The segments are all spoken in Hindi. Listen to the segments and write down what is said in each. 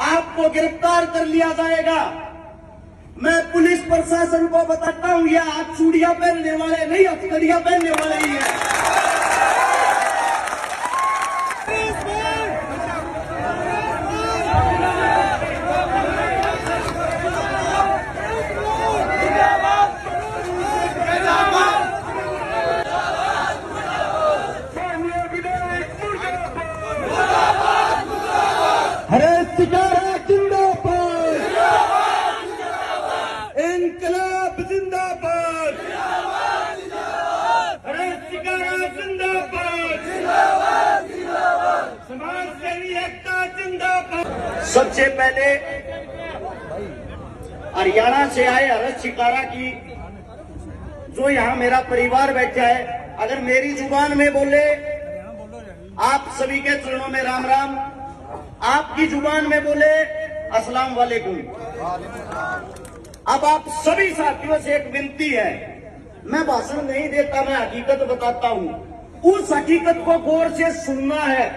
आपको गिरफ्तार कर लिया जाएगा। मैं पुलिस प्रशासन को बताता हूं, ये आप चूड़ियां पहनने वाले नहीं, हथकड़ियां पहनने वाले ही हैं। अरे सितारा जिंदाबाद, इनकलाब जिंदाबाद, अरे सितारा जिंदाबाद, समाज सेवी एकता जिंदाबाद। सबसे पहले हरियाणा से आए हरत शिकारा की, जो यहाँ मेरा परिवार बैठा है, अगर मेरी जुबान में बोले आप सभी के चरणों में राम राम, आपकी जुबान में बोले अस्सलाम वालेकुम। अब आप सभी साथियों से एक विनती है, मैं भाषण नहीं देता, मैं हकीकत बताता हूं। उस हकीकत को गौर से सुनना है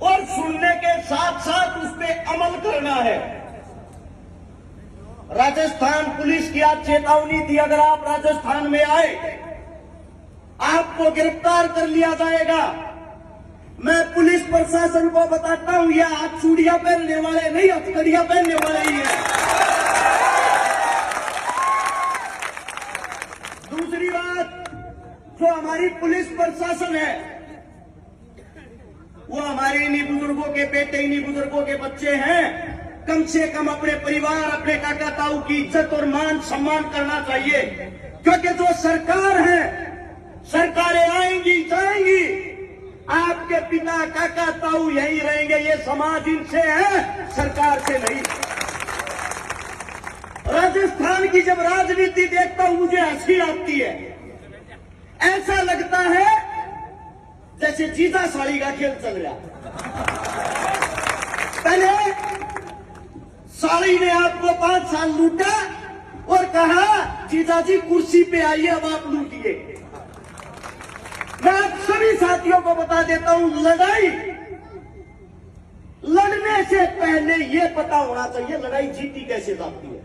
और सुनने के साथ साथ उस पर अमल करना है। राजस्थान पुलिस की आज चेतावनी थी, अगर आप राजस्थान में आए आपको गिरफ्तार कर लिया जाएगा। मैं पुलिस प्रशासन को बताता हूं, ये आप चूड़ियां पहनने वाले नहीं, हथकड़ियां पहनने वाले ही हैं। दूसरी बात, जो हमारी पुलिस प्रशासन है वो हमारे इन्हीं बुजुर्गों के बेटे, इन्हीं बुजुर्गों के बच्चे हैं। कम से कम अपने परिवार, अपने काका ताऊ की इज्जत और मान सम्मान करना चाहिए, क्योंकि जो सरकार है, सरकारें आएंगी जाएंगी, आपके पिता काका ताऊ यहीं रहेंगे। ये समाज इनसे है, सरकार से नहीं। राजस्थान की जब राजनीति देखता हूं मुझे हंसी आती है। ऐसा लगता है जैसे जीता साड़ी का खेल चल रहा। पहले साड़ी ने आपको 5 साल लूटा और कहा जीजा जी कुर्सी पे आइए, अब आप लूटिए। मैं आप सभी साथियों को बता देता हूं, लड़ाई लड़ने से पहले यह पता होना चाहिए लड़ाई जीती कैसे जाती है।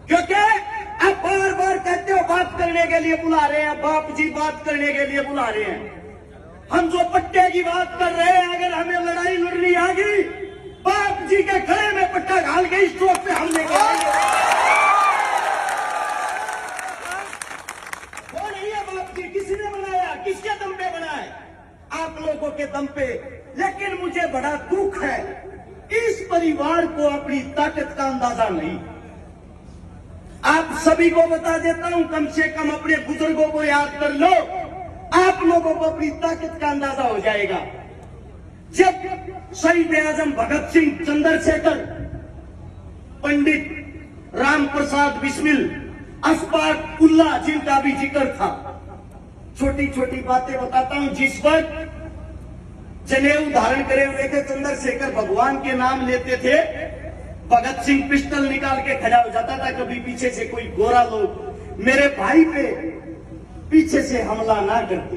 क्योंकि आप बार बार कहते हो बात करने के लिए बुला रहे हैं, बाप जी बात करने के लिए बुला रहे हैं। हम जो पट्टे की बात कर रहे हैं, अगर हमें लड़ाई लड़नी आ गई, बाप जी के गले में पट्टा घाल के इस चौक पे हमले करेंगे। किसके दम पे बना है? आप लोगों के दम पे। लेकिन मुझे बड़ा दुख है, इस परिवार को अपनी ताकत का अंदाजा नहीं। आप सभी को बता देता हूं, कम से कम अपने बुजुर्गों को याद कर लो, आप लोगों को अपनी ताकत का अंदाजा हो जाएगा। जब शहीद आजम भगत सिंह, चंद्रशेखर, पंडित राम प्रसाद बिस्मिल, अशफाक उल्लाह, जिनका भी जिक्र था, छोटी छोटी बातें बताता हूं। जिस वक्त जनेऊ धारण करे हुए थे चंद्रशेखर, भगवान के नाम लेते थे, भगत सिंह पिस्टल निकाल के खड़ा हो जाता था। कभी पीछे से कोई गोरा लोग मेरे भाई पे पीछे से हमला ना करते।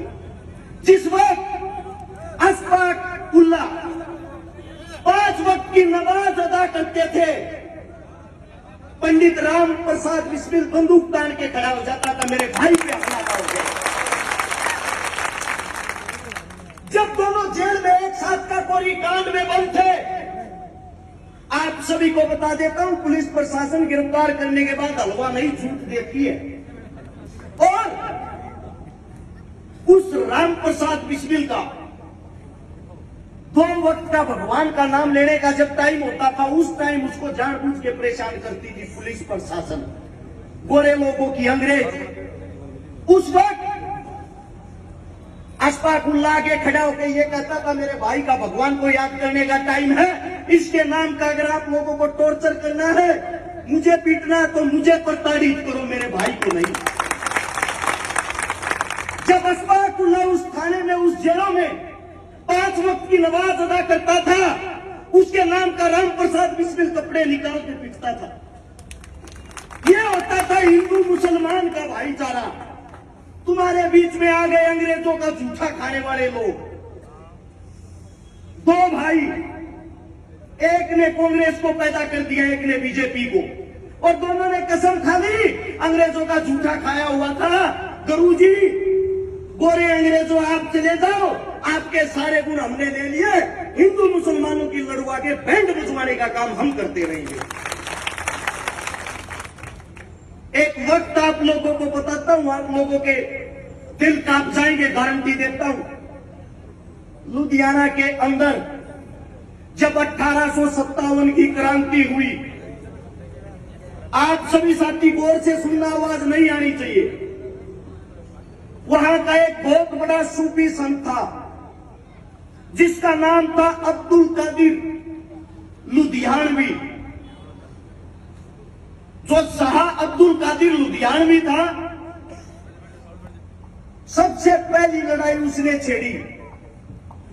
जिस वक्त अशफाक उल्लाह 5 वक्त की नमाज अदा करते थे, पंडित राम प्रसाद बिस्मिल बंदूक तान के खड़ा हो जाता था, मेरे भाई पे हमला ना हो गया। जब दोनों जेल में एक साथ का कोरी कांड में बंद थे, आप सभी को बता देता हूं, पुलिस प्रशासन गिरफ्तार करने के बाद हलवा नहीं छूट देती है। और उस राम प्रसाद बिस्मिल का 2 वक्त का भगवान का नाम लेने का जब टाइम होता था, उस टाइम उसको जानबूझ के परेशान करती थी पुलिस प्रशासन, गोरे लोगों की, अंग्रेज। उस वक्त अशफाक उल्लाह के खड़ा होकर ये कहता था, मेरे भाई का भगवान को याद करने का टाइम है, इसके नाम का अगर आप लोगों को टॉर्चर करना है, मुझे पीटना है, तो मुझे प्रताड़ित करो, मेरे भाई को नहीं। जब अशफाक उल्लाह उस थाने में, उस जेलों में 5 वक्त की नमाज अदा करता था, उसके नाम का राम प्रसाद बिस्मिल कपड़े निकाल के पीटता था। यह होता था हिंदू मुसलमान का भाईचारा। तुम्हारे बीच में आ गए अंग्रेजों का जूठा खाने वाले लोग, 2 भाई, एक ने कांग्रेस को पैदा कर दिया, एक ने बीजेपी को, और दोनों ने कसम खा ली, अंग्रेजों का झूठा खाया हुआ था। गुरुजी, गोरे अंग्रेजों आप चले जाओ, आपके सारे गुण हमने ले लिए, हिंदू मुसलमानों की लड़वा के बैंड बजवाने का काम हम करते रहेंगे। एक वक्त आप लोगों को बताता हूं, आप लोगों के दिल कांप जाएंगे, गारंटी देता हूं। लुधियाना के अंदर जब 1857 की क्रांति हुई, आप सभी साथी गौर से सुनना, आवाज नहीं आनी चाहिए। वहां का एक बहुत बड़ा सूफी संत था जिसका नाम था अब्दुल कादिर लुधियानवी। जो शाह अब्दुल कादिर लुधियानवी था, सबसे पहली लड़ाई उसने छेड़ी,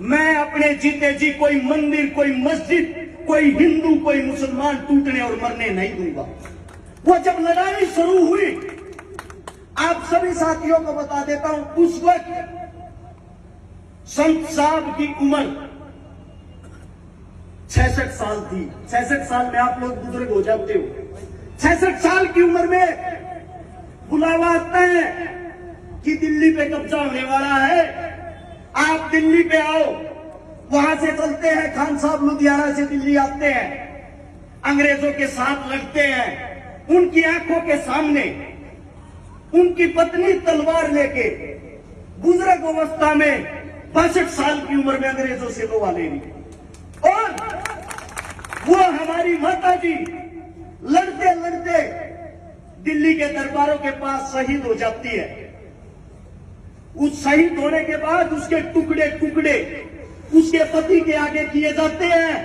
मैं अपने जीते जी कोई मंदिर, कोई मस्जिद, कोई हिंदू, कोई मुसलमान टूटने और मरने नहीं दूंगा। वो जब लड़ाई शुरू हुई, आप सभी साथियों को बता देता हूं, उस वक्त संत साहब की उम्र 66 साल थी। 66 साल में आप लोग बुजुर्ग हो जाते हो। 66 साल की उम्र में बुलावा आता है कि दिल्ली पे कब्जा होने वाला है, आप दिल्ली पे आओ। वहां से चलते हैं, खान साहब लुधियाना से दिल्ली आते हैं, अंग्रेजों के साथ लड़ते हैं। उनकी आंखों के सामने उनकी पत्नी तलवार लेके बुजुर्ग अवस्था में 62 साल की उम्र में अंग्रेजों से लोहा ले रही, और वो हमारी माता जी लड़ते लड़ते दिल्ली के दरबारों के पास शहीद हो जाती है। उस शहीद होने के बाद उसके टुकड़े टुकड़े उसके पति के आगे किए जाते हैं,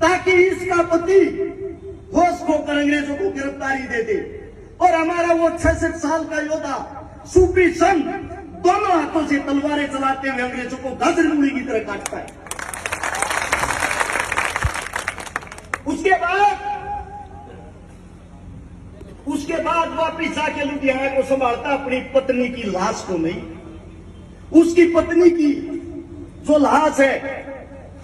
ताकि इसका पति होश खोकर अंग्रेजों को गिरफ्तारी दे दे, और हमारा वो 66 साल का योद्धा सूफी संत दोनों हाथों से तलवारें चलाते हुए अंग्रेजों को गाजर मूली की तरह काटता है। उसके बाद वापिस जाके लुधियाना को संभालता, अपनी पत्नी की लाश को नहीं। उसकी पत्नी की जो लाश है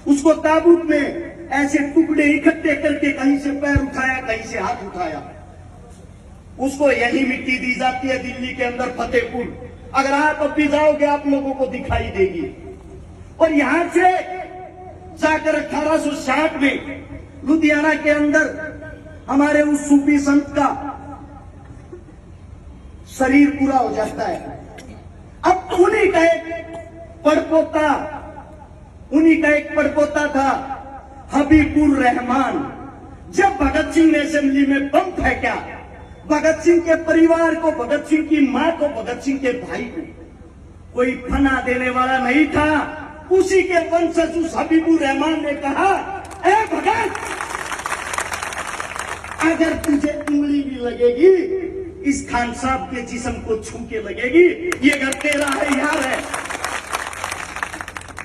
उसको ताबूत में ऐसे टुकड़े इकट्ठे करके कहीं से पैर उठाया, कहीं से हाथ उठाया, उसको यही मिट्टी दी जाती है दिल्ली के अंदर फतेहपुर। अगर आप अभी जाओगे आप लोगों को दिखाई देगी। और यहां से जाकर 1860 में लुधियाना के अंदर हमारे उस सूफी संत का शरीर पूरा हो जाता है। अब उन्हीं का एक पड़पोता था हबीबुर रहमान। जब भगत सिंह ने असेंबली में बम फेंका, भगत सिंह के परिवार को, भगत सिंह की मां को, भगत सिंह के भाई को कोई फना देने वाला नहीं था। उसी के वंशज उस हबीबुर रहमान ने कहा, ए भगत, अगर तुझे उंगली भी लगेगी, इस खान साहब के जिस्म को छू के लगेगी, ये घर तेरा है, यार है।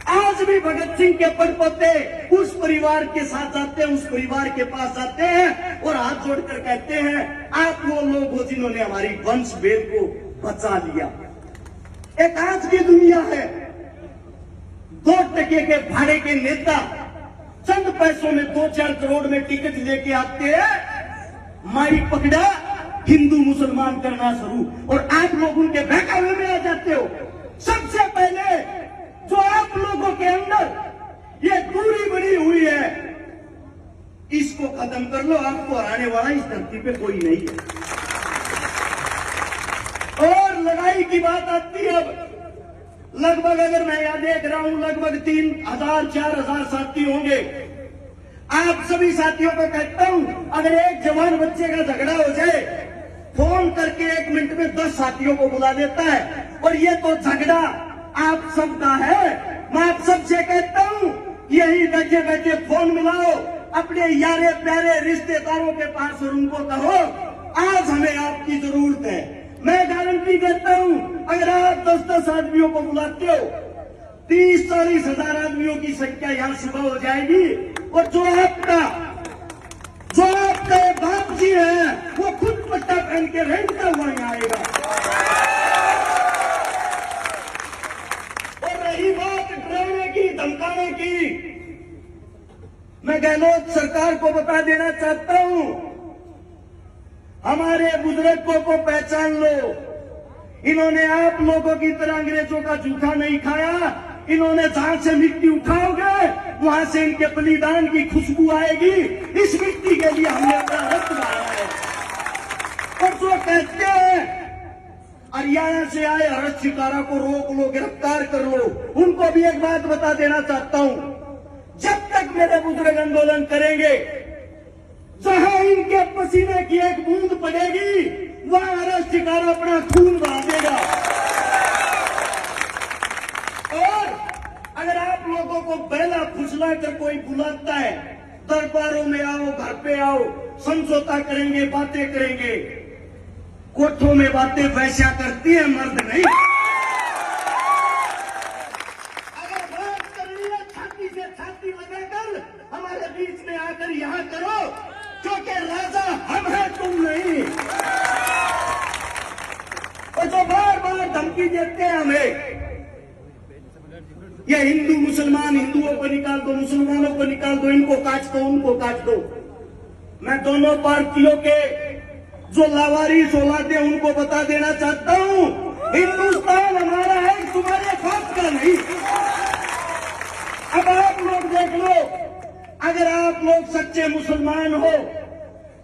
आज भी भगत सिंह के पड़पोते उस परिवार के साथ जाते हैं, उस परिवार के पास जाते हैं और हाथ जोड़कर कहते हैं, आप वो लोग हो जिन्होंने हमारी वंश वेद को बचा लिया। एक आज की दुनिया है, 2 टके के भाड़े के नेता चंद पैसों में 2-4 करोड़ में टिकट लेके आते हैं, माइक पकड़ा, हिंदू मुसलमान करना शुरू, और आप लोग उनके बहकावे में आ जाते हो। सबसे पहले जो आप लोगों के अंदर ये दूरी बनी हुई है, इसको खत्म कर लो। आपको हराने वाला इस धरती पे कोई नहीं है। और लड़ाई की बात आती है, अब लगभग, अगर मैं यहां देख रहा हूं, लगभग 3000-4000 साथी होंगे। आप सभी साथियों को कहता हूं, अगर एक जवान बच्चे का झगड़ा हो जाए, फोन करके 1 मिनट में 10 साथियों को बुला देता है, और ये तो झगड़ा आप सबका है। मैं आप सबसे कहता हूं, यही बैठे बैठे फोन मिलाओ अपने यारे प्यारे रिश्तेदारों के पास और उनको कहो, आज हमें आपकी जरूरत है। मैं गारंटी देता हूं, अगर आप 10-10 आदमियों को बुलाते हो, 30-40 हजार आदमियों की संख्या यहां सुबह हो जाएगी। और जो आपका बाप जी है, वो खुद पट्टा पहन के रेंगता हुआ यहाँ आएगा। और रही बात डराने की, धमकाने की, मैं गहलोत लोग सरकार को बता देना चाहता हूं, हमारे बुजुर्गों को पहचान लो। इन्होंने आप लोगों की तरह अंग्रेजों का जूठा नहीं खाया। इन्होंने जहां से मिट्टी उठाओगे वहां से इनके बलिदान की खुशबू आएगी। इस मिट्टी के लिए हमने अपना रक्त बहाया है। और जो कहते हैं हरियाणा से आए हर्ष शिकारा को रोक लो, गिरफ्तार कर लो, उनको भी एक बात बता देना चाहता हूं, जब तक मेरे बुजुर्ग आंदोलन करेंगे, जहां इनके पसीने की एक बूंद पड़ेगी वहां हर्ष शिकारा अपना खून बहा देगा। और अगर आप लोगों को बहला फुसला कर कोई बुलाता है, दरबारों में आओ, घर पे आओ, समझौता करेंगे, बातें करेंगे, कोठों में बातें वैसा करती है, मर्द नहीं। अगर बात करनी है छाती से छाती लगाकर हमारे बीच में आकर यहां करो, क्योंकि राजा हम हैं, तुम नहीं। और जो बार बार धमकी देते हैं हमें, ये हिंदू मुसलमान, हिंदुओं को निकाल दो, मुसलमानों को निकाल दो, इनको काट दो, उनको काट दो, मैं दोनों पार्टियों के जो लावारिस औलादे उनको बता देना चाहता हूं, हिंदुस्तान हमारा है, तुम्हारे बाप का नहीं। अब आप लोग देख लो, अगर आप लोग सच्चे मुसलमान हो,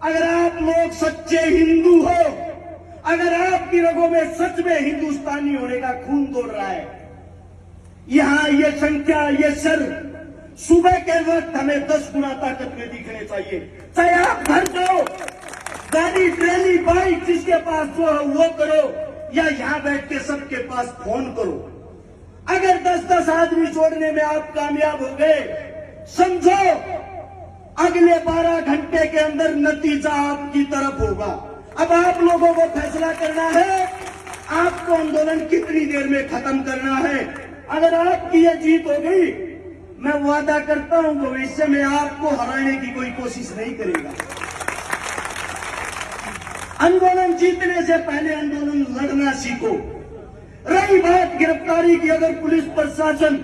अगर आप लोग सच्चे हिंदू हो, अगर आपकी रगों में सच में हिंदुस्तानी होने का खून दौड़ रहा है, यहां ये संख्या, ये सर सुबह के वक्त हमें 10 गुना ताकत में दिखने चाहिए। चाहे आप घर जाओ, गाड़ी, ट्रेली, बाइक, जिसके पास जो है वो करो, या यहां बैठ के सबके पास फोन करो। अगर 10-10 आदमी जोड़ने में आप कामयाब हो गए, समझो अगले 12 घंटे के अंदर नतीजा आपकी तरफ होगा। अब आप लोगों को फैसला करना है, आपको आंदोलन कितनी देर में खत्म करना है। अगर आपकी ये जीत हो गई, मैं वादा करता हूं भविष्य में आपको हराने की कोई कोशिश नहीं करेगा। आंदोलन जीतने से पहले आंदोलन लड़ना सीखो। रही बात गिरफ्तारी की, अगर पुलिस प्रशासन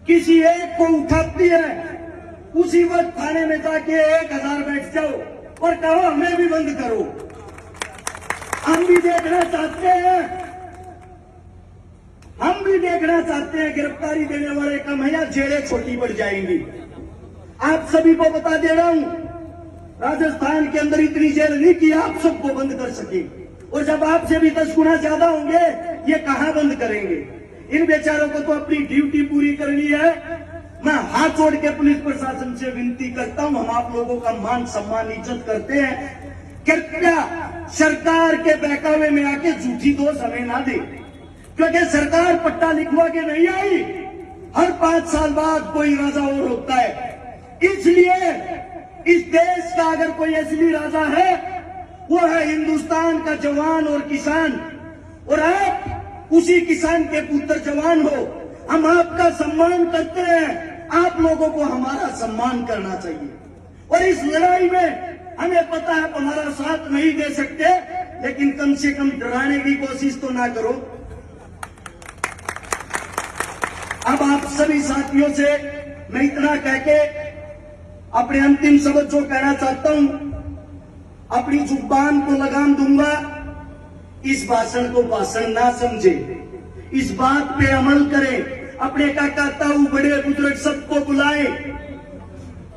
किसी एक को उठाती है, उसी वक्त थाने में जाके 1000 बैठ जाओ और कहो हमें भी बंद करो। हम भी देखना चाहते हैं, हम भी देखना चाहते हैं गिरफ्तारी देने वाले कम है या जेलें छोटी बढ़ जाएंगी। आप सभी को बता दे रहा हूं, राजस्थान के अंदर इतनी जेल नहीं कि आप सबको बंद कर सके, और जब आपसे भी 10 गुना ज्यादा होंगे, ये कहां बंद करेंगे। इन बेचारों को तो अपनी ड्यूटी पूरी करनी है। मैं हाथ जोड़ के पुलिस प्रशासन से विनती करता हूं, हम आप लोगों का मान सम्मान इज्जत करते हैं, कृपया सरकार के बहकावे में आके झूठी दोष हमें ना दे, क्योंकि सरकार पट्टा लिखवा के नहीं आई। हर 5 साल बाद कोई राजा और होता है। इसलिए इस देश का अगर कोई असली राजा है, वो है हिंदुस्तान का जवान और किसान, और आप उसी किसान के पुत्र जवान हो। हम आपका सम्मान करते हैं, आप लोगों को हमारा सम्मान करना चाहिए। और इस लड़ाई में हमें पता है हमारा साथ नहीं दे सकते, लेकिन कम से कम डराने की कोशिश तो ना करो। अब आप सभी साथियों से मैं इतना कह के अपने अंतिम शब्द जो कहना चाहता हूं, अपनी जुबान को लगाम दूंगा। इस भाषण को भाषण ना समझे, इस बात पे अमल करें। अपने काका ताऊ बड़े बुजुर्ग सबको बुलाएं,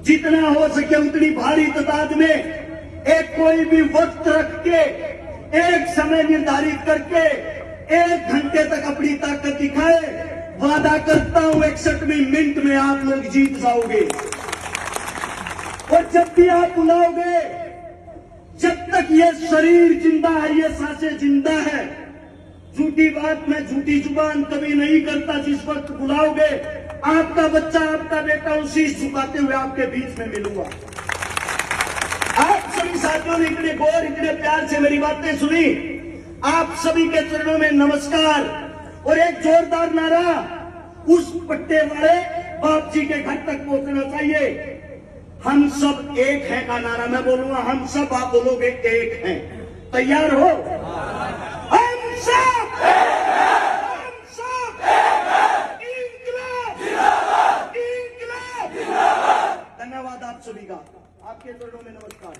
जितना हो सके उतनी भारी तादाद में, एक कोई भी वक्त रख के, एक समय निर्धारित करके 1 घंटे तक अपनी ताकत दिखाए। वादा करता हूं 61वें मिनट में आप लोग जीत जाओगे। और जब भी आप बुलाओगे, जब तक ये शरीर जिंदा है, ये सांसें जिंदा है, झूठी बात में झूठी जुबान कभी नहीं करता। जिस वक्त बुलाओगे, आपका बच्चा, आपका बेटा उसी झुकाते हुए आपके बीच में मिलूंगा। आप सभी साथियों ने इतने गौर, इतने प्यार से मेरी बातें सुनी, आप सभी के चरणों में नमस्कार। और एक जोरदार नारा उस पट्टे वाले बाप जी के घर तक पहुंचना चाहिए। हम सब एक हैं का नारा मैं बोलूंगा, हम सब, आप बोलोगे एक हैं। तैयार हो? हम सब, हम सब, इंकलाब जिंदाबाद, इंकलाब जिंदाबाद। धन्यवाद आप सभी। करेगा। आपके चरणों में नमस्कार।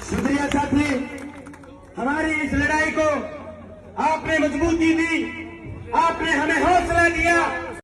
शुक्रिया साथी, हमारी इस लड़ाई को आपने मजबूती दी, आपने हमें